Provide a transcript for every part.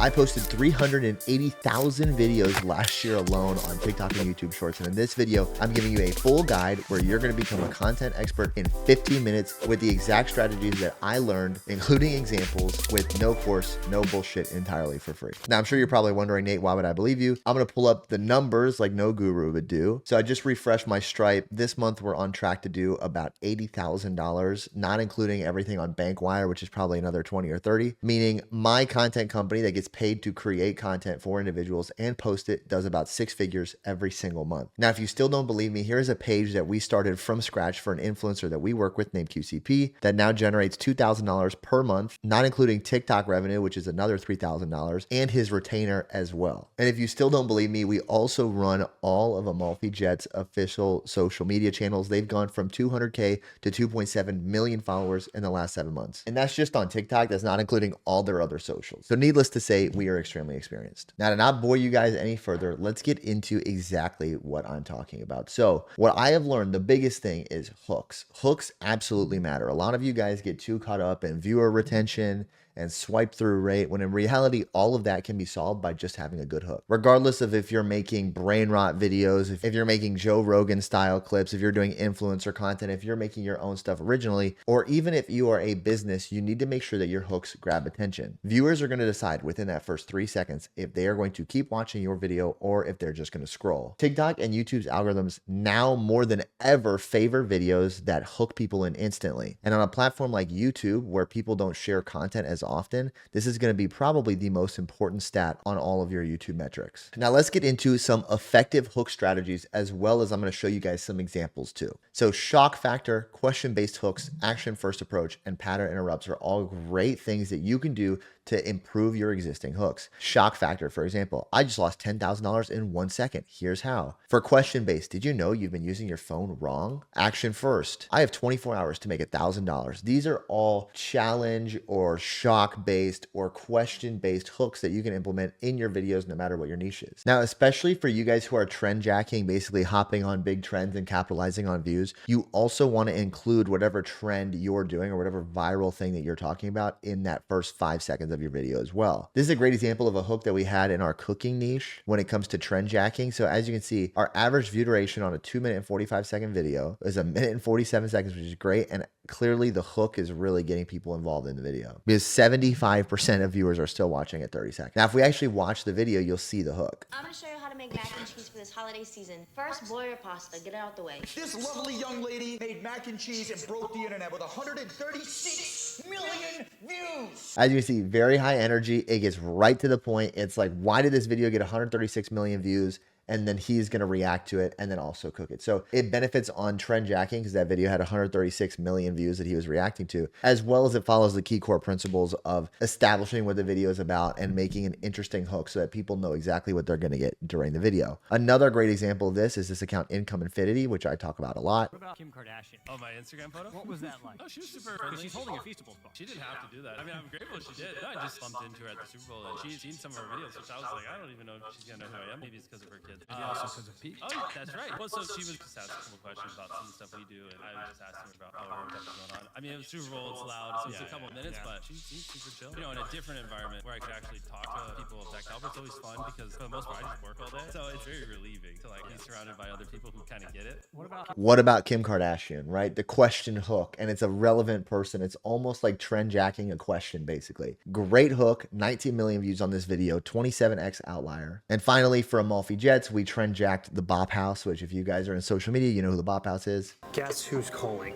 I posted 380,000 videos last year alone on TikTok and YouTube Shorts. And in this video, I'm giving you a full guide where you're going to become a content expert in 15 minutes with the exact strategies that I learned, including examples with no course, no bullshit, entirely for free. Now, I'm sure you're probably wondering, Nate, why would I believe you? I'm going to pull up the numbers like no guru would do. So I just refreshed my Stripe. This month, we're on track to do about $80,000, not including everything on Bankwire, which is probably another 20 or 30, meaning my content company that gets paid to create content for individuals and post it does about 6 figures every single month. Now, if you still don't believe me, here's a page that we started from scratch for an influencer that we work with named QCP that now generates $2,000 per month, not including TikTok revenue, which is another $3,000, and his retainer as well. And if you still don't believe me, we also run all of Amalfi Jet's official social media channels. They've gone from 200K to 2.7 million followers in the last 7 months. And that's just on TikTok. That's not including all their other socials. So needless to say, we are extremely experienced. Now, to not bore you guys any further, let's get into exactly what I'm talking about. So what I have learned, the biggest thing is hooks. Hooks absolutely matter. A lot of you guys get too caught up in viewer retention and swipe through rate, when in reality, all of that can be solved by just having a good hook. Regardless of if you're making brain rot videos, if you're making Joe Rogan style clips, if you're doing influencer content, if you're making your own stuff originally, or even if you are a business, you need to make sure that your hooks grab attention. Viewers are going to decide within that first 3 seconds if they are going to keep watching your video or if they're just going to scroll. TikTok and YouTube's algorithms now more than ever favor videos that hook people in instantly. And on a platform like YouTube, where people don't share content as often, this is going to be probably the most important stat on all of your YouTube metrics. Now let's get into some effective hook strategies, as well as I'm going to show you guys some examples too. So shock factor, question-based hooks, action first approach, and pattern interrupts are all great things that you can do to improve your existing hooks. Shock factor, for example, I just lost $10,000 in 1 second. Here's how. For question based, did you know you've been using your phone wrong? Action first, I have 24 hours to make $1,000. These are all challenge or shock based or question based hooks that you can implement in your videos no matter what your niche is. Now, especially for you guys who are trend jacking, basically hopping on big trends and capitalizing on views, you also want to include whatever trend you're doing or whatever viral thing that you're talking about in that first 5 seconds of your video as well. This is a great example of a hook that we had in our cooking niche when it comes to trend jacking. So as you can see, our average view duration on a 2-minute and 45-second video is 1 minute and 47 seconds, which is great. And clearly the hook is really getting people involved in the video because 75% of viewers are still watching at 30 seconds. Now, if we actually watch the video, you'll see the hook. I'm gonna show you how to make mac and cheese for this holiday season. First, boil your pasta, get it out the way. This lovely young lady made mac and cheese and broke the internet with 136 million views. As you can see, very high energy. It gets right to the point. It's like, why did this video get 136 million views? And then he's going to react to it and then also cook it. So it benefits on trend jacking because that video had 136 million views that he was reacting to, as well as it follows the key core principles of establishing what the video is about and making an interesting hook so that people know exactly what they're going to get during the video. Another great example of this is this account Income Infinity, which I talk about a lot. What about Kim Kardashian? Oh, my Instagram photo? What was that like? Oh, she was super friendly. She's holding a Feastables book. She didn't have to do that. I mean, I'm grateful she did. I just bumped into her at the Super Bowl, and she'd seen some of her videos, which I was like, I don't even know if she's gonna know who I am. Maybe it's because of her kids. Maybe also because of Pete. Oh, that's right. Well, so she was just asking a couple questions about some of the stuff we do, and I was just asking her about what was going on. I mean, it was Super Bowl, it's loud, so it's a couple minutes, but she seemed super chill. You know, in a different environment where I could actually talk to people of that caliber, it's always fun because for the most part, I just work all day. So it's very relieving to like be surrounded by other people who kind of get it. What about Kim Kardashian, right? The question hook, and it's a relevant person. It's almost like trend jacking a question, basically. Great hook, 19 million views on this video, 27x outlier. And finally, for Amalfi Jets, we trend jacked the Bop House, which if you guys are in social media, you know who the Bop House is. Guess who's calling?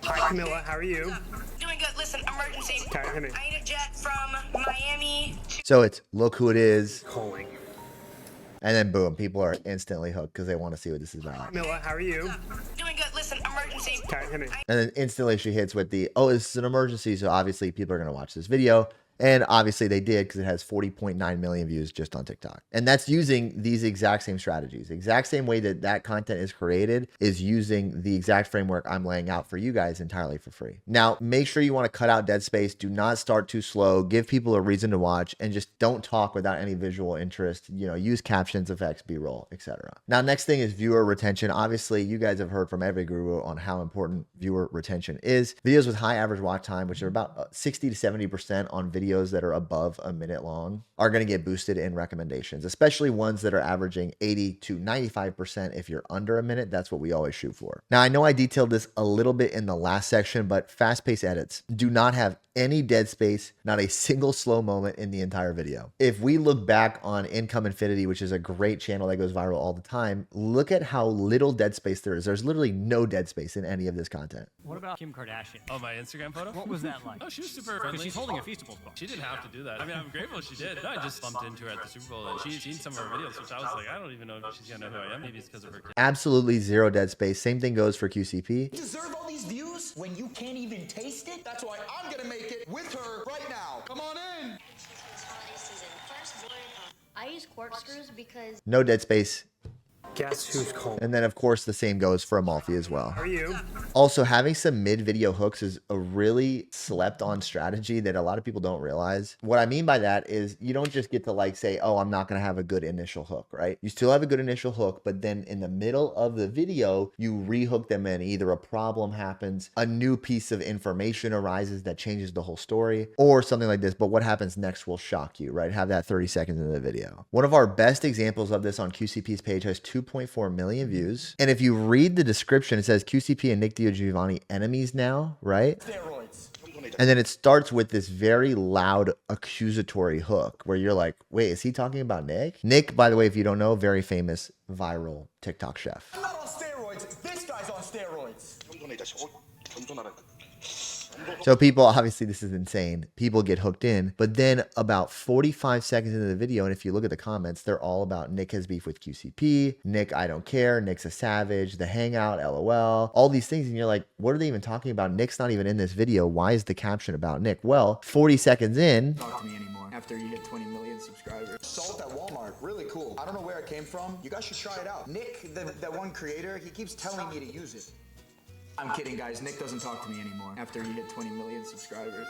Hi, Camilla. How are you? Doing good. Listen, emergency. Okay, hit me. I need a jet from Miami. So it's look who it is. Calling. And then boom, people are instantly hooked because they want to see what this is about. Camilla, how are you? Doing good. Listen, emergency. Okay, hit me. And then instantly she hits with the, oh, this is an emergency. So obviously people are going to watch this video. And obviously they did because it has 40.9 million views just on TikTok. And that's using these exact same strategies. The exact same way that that content is created is using the exact framework I'm laying out for you guys entirely for free. Now, make sure you want to cut out dead space. Do not start too slow. Give people a reason to watch and just don't talk without any visual interest. You know, use captions, effects, B-roll, etc. Now, next thing is viewer retention. Obviously, you guys have heard from every guru on how important viewer retention is. Videos with high average watch time, which are about 60 to 70% on video videos that are above a minute long are going to get boosted in recommendations, especially ones that are averaging 80 to 95%. If you're under a minute, that's what we always shoot for. Now, I know I detailed this a little bit in the last section, but fast-paced edits do not have any dead space, not a single slow moment in the entire video. If we look back on Income Infinity, which is a great channel that goes viral all the time, look at how little dead space there is. There's literally no dead space in any of this content. What about Kim Kardashian? Oh, my Instagram photo? What was that like? Oh, she was super friendly. She's holding a Feastables book. She didn't have to do that. I mean, I'm grateful she did. No, I just bumped into her at the Super Bowl, and she'd seen some of our videos, which I was like, I don't even know if she's gonna know who I am. Maybe it's because of her kid. Absolutely zero dead space. Same thing goes for QCP. Deserve all these views when you can't even taste it? That's why I'm gonna make it with her right now. Come on in. This holiday season, first boiler pasta. I use corkscrews because No dead space. Guess who's cold? And then, of course, the same goes for Amalfi as well. Are you? Also, having some mid-video hooks is a really slept-on strategy that a lot of people don't realize. What I mean by that is you don't just get to like say, oh, I'm not going to have a good initial hook, right? You still have a good initial hook, but then in the middle of the video, you rehook them in. Either a problem happens, a new piece of information arises that changes the whole story, or something like this. But what happens next will shock you, right? Have that 30 seconds in the video. One of our best examples of this on QCP's page has 2.4 million views. And if you read the description, it says QCP and Nick DiGiovanni enemies now, right? Steroids. And then it starts with this very loud accusatory hook where you're like, wait, is he talking about Nick? Nick, by the way, if you don't know, very famous viral TikTok chef. I'm not on steroids. This guy's on steroids. So people, obviously this is insane. People get hooked in, but then about 45 seconds into the video, and if you look at the comments, they're all about Nick has beef with QCP, Nick, I don't care, Nick's a savage, the hangout, LOL, all these things. And you're like, what are they even talking about? Nick's not even in this video. Why is the caption about Nick? Well, 40 seconds in. Talk to me anymore after you hit 20 million subscribers. Salt at Walmart, really cool. I don't know where it came from. You guys should try it out. Nick, that one creator, he keeps telling me to use it. I'm kidding, guys. Nick doesn't talk to me anymore after you hit 20 million subscribers.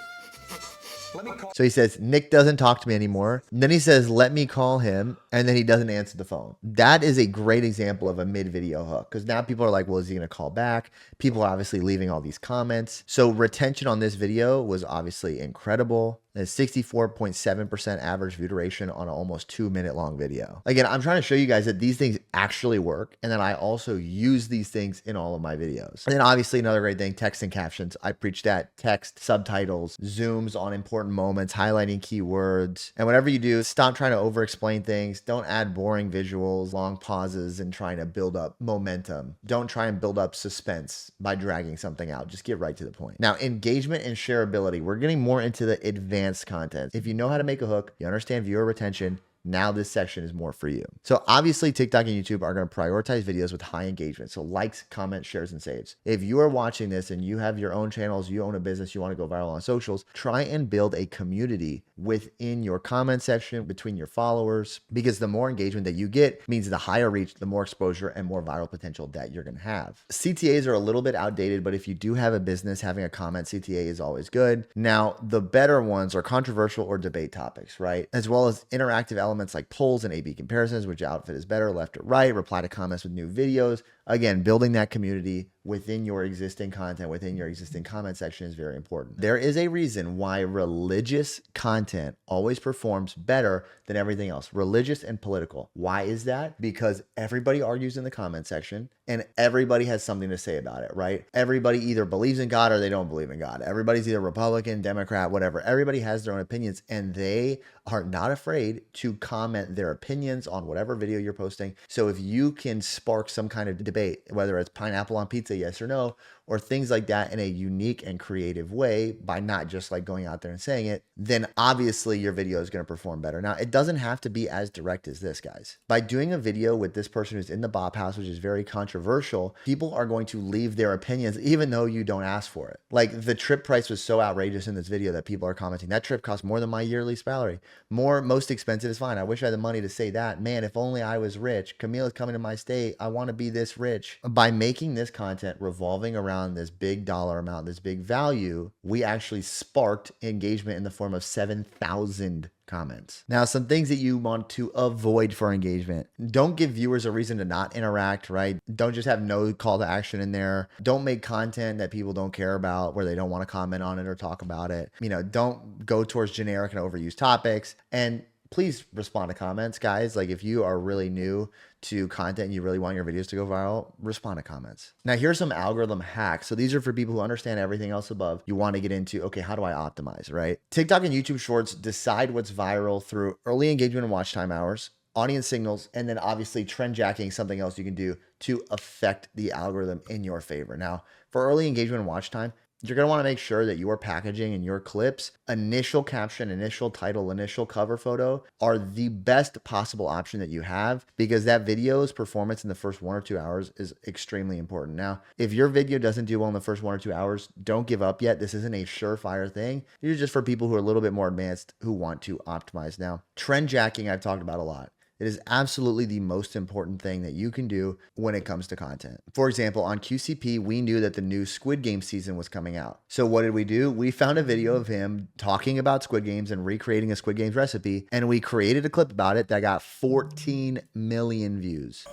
Let me call. So he says, Nick doesn't talk to me anymore. And then he says, let me call him. And then he doesn't answer the phone. That is a great example of a mid-video hook. Because now people are like, well, is he going to call back? People are obviously leaving all these comments. So retention on this video was obviously incredible. A 64.7% average view duration on an almost 2-minute long video. Again, I'm trying to show you guys that these things actually work. And then I also use these things in all of my videos. And then obviously another great thing, text and captions. I preach that. Text, subtitles, zooms on important moments, highlighting keywords. And whatever you do, stop trying to over-explain things. Don't add boring visuals, long pauses, and trying to build up momentum. Don't try and build up suspense by dragging something out. Just get right to the point. Now, engagement and shareability. We're getting more into the advanced content. If you know how to make a hook, you understand viewer retention, now this section is more for you. So obviously TikTok and YouTube are going to prioritize videos with high engagement. So likes, comments, shares, and saves. If you are watching this and you have your own channels, you own a business, you want to go viral on socials, try and build a community within your comment section, between your followers, because the more engagement that you get means the higher reach, the more exposure and more viral potential that you're going to have. CTAs are a little bit outdated, but if you do have a business, having a comment CTA is always good. Now, the better ones are controversial or debate topics, right? As well as interactive elements like polls and A/B comparisons, which outfit is better, left or right, reply to comments with new videos. Again, building that community within your existing content, within your existing comment section is very important. There is a reason why religious content always performs better than everything else, religious and political. Why is that? Because everybody argues in the comment section and everybody has something to say about it, right? Everybody either believes in God or they don't believe in God. Everybody's either Republican, Democrat, whatever. Everybody has their own opinions and they are not afraid to comment their opinions on whatever video you're posting. So if you can spark some kind of debate, whether it's pineapple on pizza, yes or no, or things like that in a unique and creative way by not just like going out there and saying it, then obviously your video is going to perform better. Now, it doesn't have to be as direct as this, guys. By doing a video with this person who's in the Bop House, which is very controversial, people are going to leave their opinions even though you don't ask for it. Like the trip price was so outrageous in this video that people are commenting, that trip cost more than my yearly salary. Most expensive is fine. I wish I had the money to say that. Man, if only I was rich. Camille's coming to my state. I want to be this rich. By making this content revolving around around this big dollar amount, this big value, we actually sparked engagement in the form of 7,000 comments. Now, some things that you want to avoid for engagement. Don't give viewers a reason to not interact, right? Don't just have no call to action in there. Don't make content that people don't care about where they don't want to comment on it or talk about it. Don't go towards generic and overused topics. And please respond to comments, guys. Like if you are really new to content and you really want your videos to go viral, respond to comments. Now, here's some algorithm hacks. So these are for people who understand everything else above. You want to get into, okay, how do I optimize, right? TikTok and YouTube Shorts decide what's viral through early engagement and watch time hours, audience signals, and then obviously trend jacking, something else you can do to affect the algorithm in your favor. Now, for early engagement and watch time, you're going to want to make sure that your packaging and your clips, initial caption, initial title, initial cover photo are the best possible option that you have, because that video's performance in the first 1 or 2 hours is extremely important. Now, if your video doesn't do well in the first 1 or 2 hours, don't give up yet. This isn't a surefire thing. These are just for people who are a little bit more advanced who want to optimize. Now, trend jacking, I've talked about a lot. It is absolutely the most important thing that you can do when it comes to content. For example, on QCP, we knew that the new Squid Game season was coming out. So what did we do? We found a video of him talking about Squid Games and recreating a Squid Games recipe, and we created a clip about it that got 14 million views.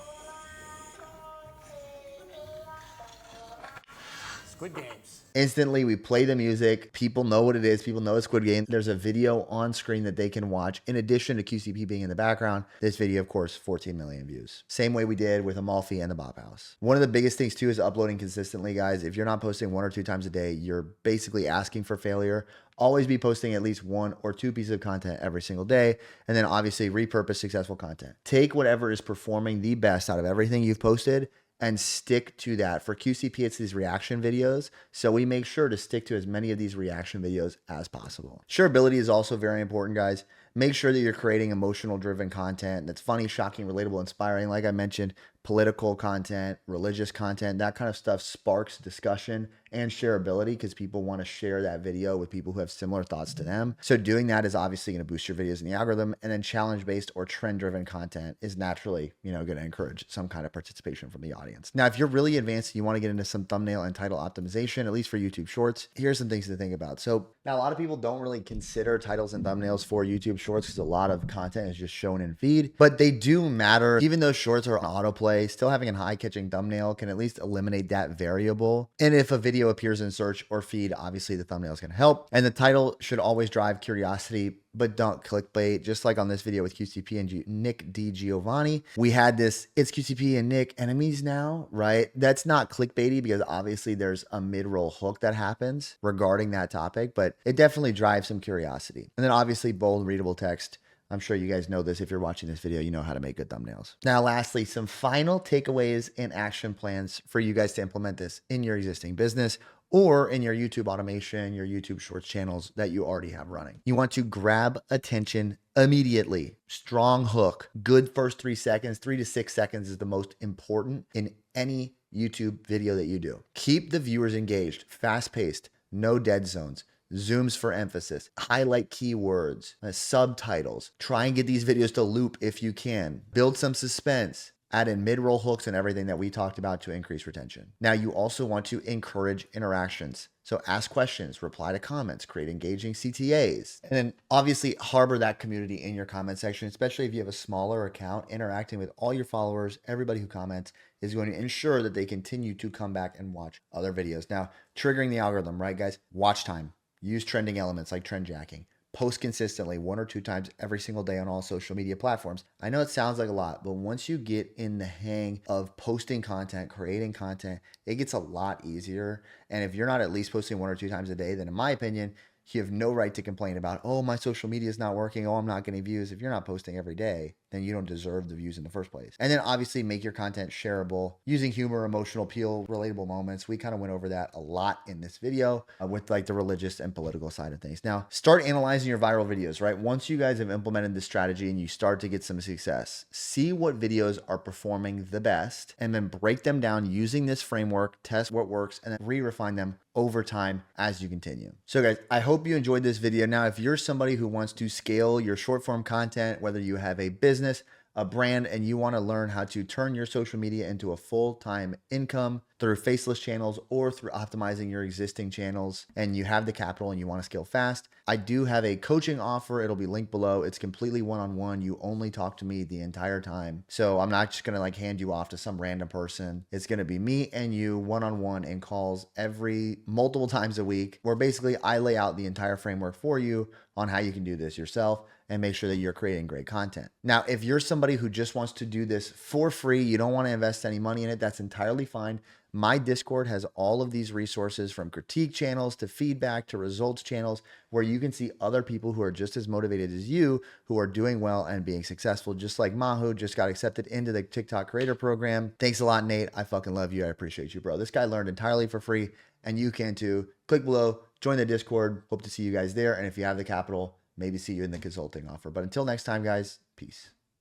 Squid Games. Instantly, we play the music. People know what it is. People know it's Squid Game. There's a video on screen that they can watch. In addition to QCP being in the background, this video, of course, 14 million views. Same way we did with Amalfi and the Bop House. One of the biggest things too is uploading consistently, guys. If you're not posting 1 or 2 times a day, you're basically asking for failure. Always be posting at least 1 or 2 pieces of content every single day. And then obviously repurpose successful content. Take whatever is performing the best out of everything you've posted and stick to that. For QCP, it's these reaction videos. So we make sure to stick to as many of these reaction videos as possible. Shareability is also very important, guys. Make sure that you're creating emotional driven content that's funny, shocking, relatable, inspiring. Like I mentioned, political content, religious content, that kind of stuff sparks discussion and shareability because people want to share that video with people who have similar thoughts to them. So doing that is obviously going to boost your videos in the algorithm. And then challenge-based or trend-driven content is naturally, going to encourage some kind of participation from the audience. Now, if you're really advanced and you want to get into some thumbnail and title optimization, at least for YouTube Shorts, here's some things to think about. So now a lot of people don't really consider titles and thumbnails for YouTube Shorts because a lot of content is just shown in feed, but they do matter. Even though Shorts are on autoplay, still having a high-catching thumbnail can at least eliminate that variable. And if a video appears in search or feed, obviously the thumbnail is going to help. And the title should always drive curiosity, but don't clickbait. Just like on this video with QCP and Nick D. Giovanni, we had this, it's QCP and Nick enemies now, right? That's not clickbaity because obviously there's a mid-roll hook that happens regarding that topic, but it definitely drives some curiosity. And then obviously bold, readable text. I'm sure you guys know this. If you're watching this video, you know how to make good thumbnails. Now, lastly, some final takeaways and action plans for you guys to implement this in your existing business or in your YouTube automation, your YouTube Shorts channels that you already have running. You want to grab attention immediately. Strong hook. Good first 3 seconds. 3 to 6 seconds is the most important in any YouTube video that you do. Keep the viewers engaged, fast-paced, no dead zones. Zooms for emphasis, highlight keywords, subtitles. Try and get these videos to loop if you can. Build some suspense. Add in mid-roll hooks and everything that we talked about to increase retention. Now, you also want to encourage interactions. So ask questions, reply to comments, create engaging CTAs, and then obviously harbor that community in your comment section, especially if you have a smaller account. Interacting with all your followers, everybody who comments is going to ensure that they continue to come back and watch other videos. Now, triggering the algorithm, right, guys? Watch time. Use trending elements like trend jacking. Post consistently 1 or 2 times every single day on all social media platforms. I know it sounds like a lot, but once you get in the hang of posting content, creating content, it gets a lot easier. And if you're not at least posting 1 or 2 times a day, then in my opinion, you have no right to complain about, oh, my social media is not working. Oh, I'm not getting views. If you're not posting every day, then you don't deserve the views in the first place. And then obviously make your content shareable using humor, emotional appeal, relatable moments. We kind of went over that a lot in this video with like the religious and political side of things. Now, start analyzing your viral videos, right? Once you guys have implemented this strategy and you start to get some success, see what videos are performing the best and then break them down using this framework, test what works, and then re-refine them over time as you continue. So guys, I hope you enjoyed this video. Now, if you're somebody who wants to scale your short form content, whether you have a business, a brand and you want to learn how to turn your social media into a full-time income through faceless channels or through optimizing your existing channels, and you have the capital and you want to scale fast, I do have a coaching offer. It'll be linked below. It's completely one-on-one. You only talk to me the entire time. So I'm not just going to like hand you off to some random person. It's going to be me and you one-on-one in calls every multiple times a week, where basically I lay out the entire framework for you on how you can do this yourself and make sure that you're creating great content. Now, if you're somebody who just wants to do this for free, you don't want to invest any money in it, that's entirely fine. My Discord has all of these resources, from critique channels to feedback to results channels, where you can see other people who are just as motivated as you, who are doing well and being successful, just like Mahu just got accepted into the TikTok creator program. Thanks a lot, Nate. I fucking love you. I appreciate you, bro. This guy learned entirely for free, and you can too. Click below, join the Discord. Hope to see you guys there. And if you have the capital, maybe see you in the consulting offer. But until next time, guys, peace.